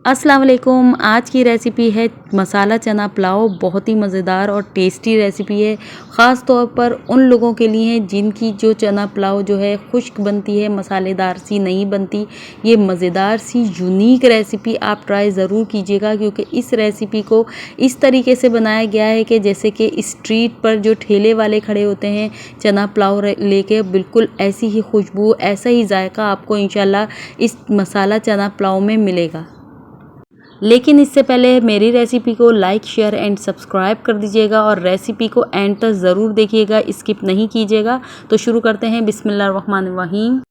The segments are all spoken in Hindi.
अस्सलाम वालेकुम। आज की रेसिपी है मसाला चना पुलाव। बहुत ही मज़ेदार और टेस्टी रेसिपी है, ख़ास तौर पर उन लोगों के लिए है जिनकी जो चना पुलाव जो है खुश्क बनती है, मसालेदार सी नहीं बनती। ये मज़ेदार सी यूनिक रेसिपी आप ट्राई ज़रूर कीजिएगा, क्योंकि इस रेसिपी को इस तरीके से बनाया गया है कि जैसे कि स्ट्रीट पर जो ठेले वाले खड़े होते हैं चना पुलाव लेके, बिल्कुल ऐसी ही खुशबू, ऐसा ही जायका आपको इंशाल्लाह इस मसाला चना पुलाव में मिलेगा। लेकिन इससे पहले मेरी रेसिपी को लाइक, शेयर एंड सब्सक्राइब कर दीजिएगा और रेसिपी को एंड तक ज़रूर देखिएगा, स्किप नहीं कीजिएगा। तो शुरू करते हैं। बिस्मिल्लाहिर्रहमानिर्रहीम।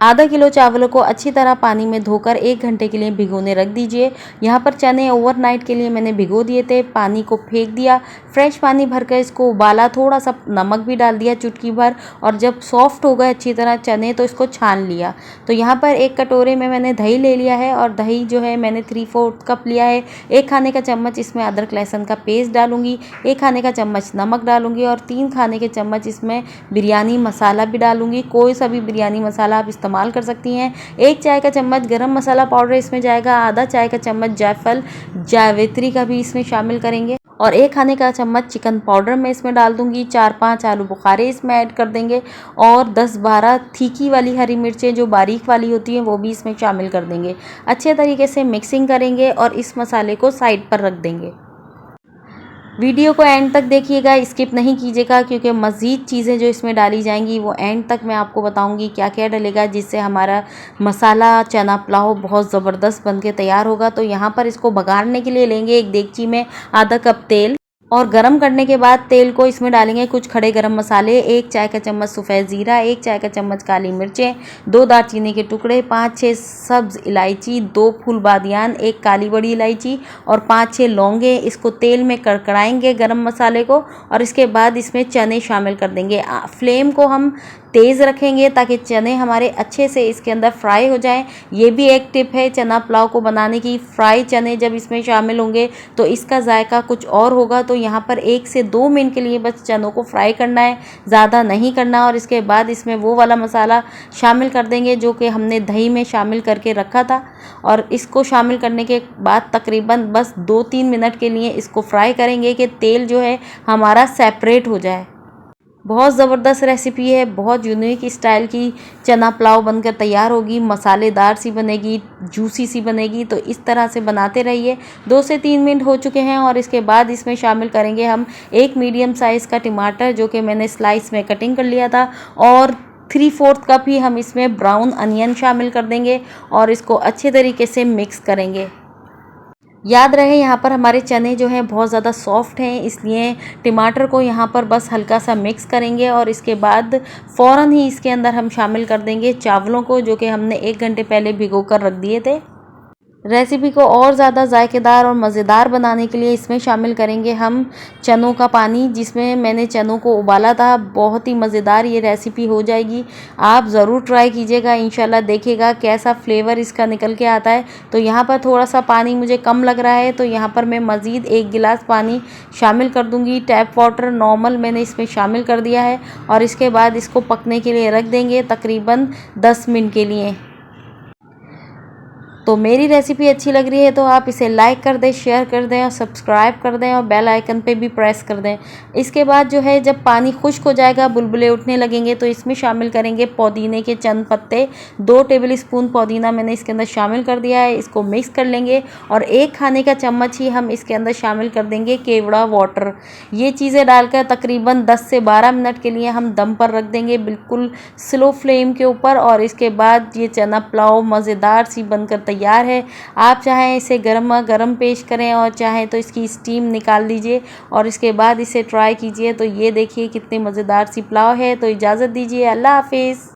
आधा किलो चावलों को अच्छी तरह पानी में धोकर 1 घंटे के लिए भिगोने रख दीजिए। यहाँ पर चने ओवरनाइट के लिए मैंने भिगो दिए थे। पानी को फेंक दिया, फ्रेश पानी भरकर इसको उबाला, थोड़ा सा नमक भी डाल दिया चुटकी भर, और जब सॉफ्ट हो गए अच्छी तरह चने तो इसको छान लिया। तो यहाँ पर एक कटोरे में मैंने दही ले लिया है, और दही जो है मैंने 3/4 कप लिया है। 1 खाने का चम्मच इसमें अदरक लहसुन का पेस्ट डालूंगी, 1 खाने का चम्मच नमक डालूंगी, और 3 खाने के चम्मच इसमें बिरयानी मसाला भी डालूंगी। कोई सा भी बिरयानी मसाला आप इस्तेमाल कर सकती हैं। 1 चाय का चम्मच गरम मसाला पाउडर इसमें जाएगा, आधा चाय का चम्मच जायफल जावित्री का भी इसमें शामिल करेंगे, और 1 खाने का चम्मच चिकन पाउडर मैं इसमें डाल दूंगी। 4-5 आलू बुखारे इसमें ऐड कर देंगे, और 10-12 तीखी वाली हरी मिर्चें जो बारीक वाली होती हैं वो भी इसमें शामिल कर देंगे। अच्छे तरीके से मिक्सिंग करेंगे और इस मसाले को साइड पर रख देंगे। वीडियो को एंड तक देखिएगा, स्किप नहीं कीजिएगा, क्योंकि मज़ीद चीज़ें जो इसमें डाली जाएंगी वो एंड तक मैं आपको बताऊंगी क्या क्या डलेगा, जिससे हमारा मसाला चना पुलाव बहुत ज़बरदस्त बन के तैयार होगा। तो यहाँ पर इसको बघाड़ने के लिए लेंगे एक देगची में आधा कप तेल, और गरम करने के बाद तेल को इसमें डालेंगे कुछ खड़े गरम मसाले, 1 चाय का चम्मच सफ़ेद ज़ीरा, 1 चाय का चम्मच काली मिर्चें, 2 दालचीनी के टुकड़े, 5-6 सब्ज़ इलायची, 2 फूल बादियान, 1 काली बड़ी इलायची, और 5-6 लौंगे। इसको तेल में कड़कड़ाएंगे गरम मसाले को, और इसके बाद इसमें चने शामिल कर देंगे। फ्लेम को हम तेज़ रखेंगे ताकि चने हमारे अच्छे से इसके अंदर फ्राई हो जाएं। ये भी एक टिप है चना पुलाव को बनाने की, फ्राई चने जब इसमें शामिल होंगे तो इसका जायका कुछ और होगा। तो यहाँ पर 1 से 2 मिनट के लिए बस चनों को फ्राई करना है, ज़्यादा नहीं करना। और इसके बाद इसमें वो वाला मसाला शामिल कर देंगे जो कि हमने दही में शामिल करके रखा था, और इसको शामिल करने के बाद तकरीबन बस 2-3 मिनट के लिए इसको फ्राई करेंगे कि तेल जो है हमारा सेपरेट हो जाए। बहुत ज़बरदस्त रेसिपी है, बहुत यूनिक स्टाइल की चना पुलाव बनकर तैयार होगी, मसालेदार सी बनेगी, जूसी सी बनेगी। तो इस तरह से बनाते रहिए। 2 से 3 मिनट हो चुके हैं, और इसके बाद इसमें शामिल करेंगे हम 1 मीडियम साइज़ का टमाटर जो कि मैंने स्लाइस में कटिंग कर लिया था, और 3/4 कप ही हम इसमें ब्राउन अनियन शामिल कर देंगे, और इसको अच्छे तरीके से मिक्स करेंगे। याद रहे यहाँ पर हमारे चने जो हैं बहुत ज़्यादा सॉफ्ट हैं, इसलिए टमाटर को यहाँ पर बस हल्का सा मिक्स करेंगे, और इसके बाद फ़ौरन ही इसके अंदर हम शामिल कर देंगे चावलों को, जो कि हमने 1 घंटे पहले भिगो कर रख दिए थे। रेसिपी को और ज़्यादा जायकेदार और मज़ेदार बनाने के लिए इसमें शामिल करेंगे हम चनों का पानी, जिसमें मैंने चनों को उबाला था। बहुत ही मज़ेदार ये रेसिपी हो जाएगी, आप ज़रूर ट्राई कीजिएगा, इंशाल्लाह देखिएगा कैसा फ्लेवर इसका निकल के आता है। तो यहाँ पर थोड़ा सा पानी मुझे कम लग रहा है, तो यहाँ पर मैं मज़ीद 1 गिलास पानी शामिल कर दूँगी। टैप वाटर नॉर्मल मैंने इसमें शामिल कर दिया है, और इसके बाद इसको पकने के लिए रख देंगे तकरीबन 10 मिनट के लिए। तो मेरी रेसिपी अच्छी लग रही है तो आप इसे लाइक कर दें, शेयर कर दें, और सब्सक्राइब कर दें, और बेल आइकन पे भी प्रेस कर दें। इसके बाद जो है जब पानी खुश्क हो जाएगा, बुलबुले उठने लगेंगे, तो इसमें शामिल करेंगे पुदीने के चंद पत्ते। 2 टेबल स्पून पुदीना मैंने इसके अंदर शामिल कर दिया है। इसको मिक्स कर लेंगे, और 1 खाने का चम्मच ही हम इसके अंदर शामिल कर देंगे केवड़ा वाटर। ये चीज़ें डालकर तकरीबन 10 से 12 मिनट के लिए हम दम पर रख देंगे, बिल्कुल स्लो फ्लेम के ऊपर। और इसके बाद ये चना पुलाव मज़ेदार सी बनकर तैयार है। आप चाहें इसे गरमा गरम पेश करें, और चाहें तो इसकी स्टीम निकाल दीजिए, और इसके बाद इसे ट्राई कीजिए। तो ये देखिए कितनी मज़ेदार सी पुलाव है। तो इजाज़त दीजिए, अल्लाह हाफिज़।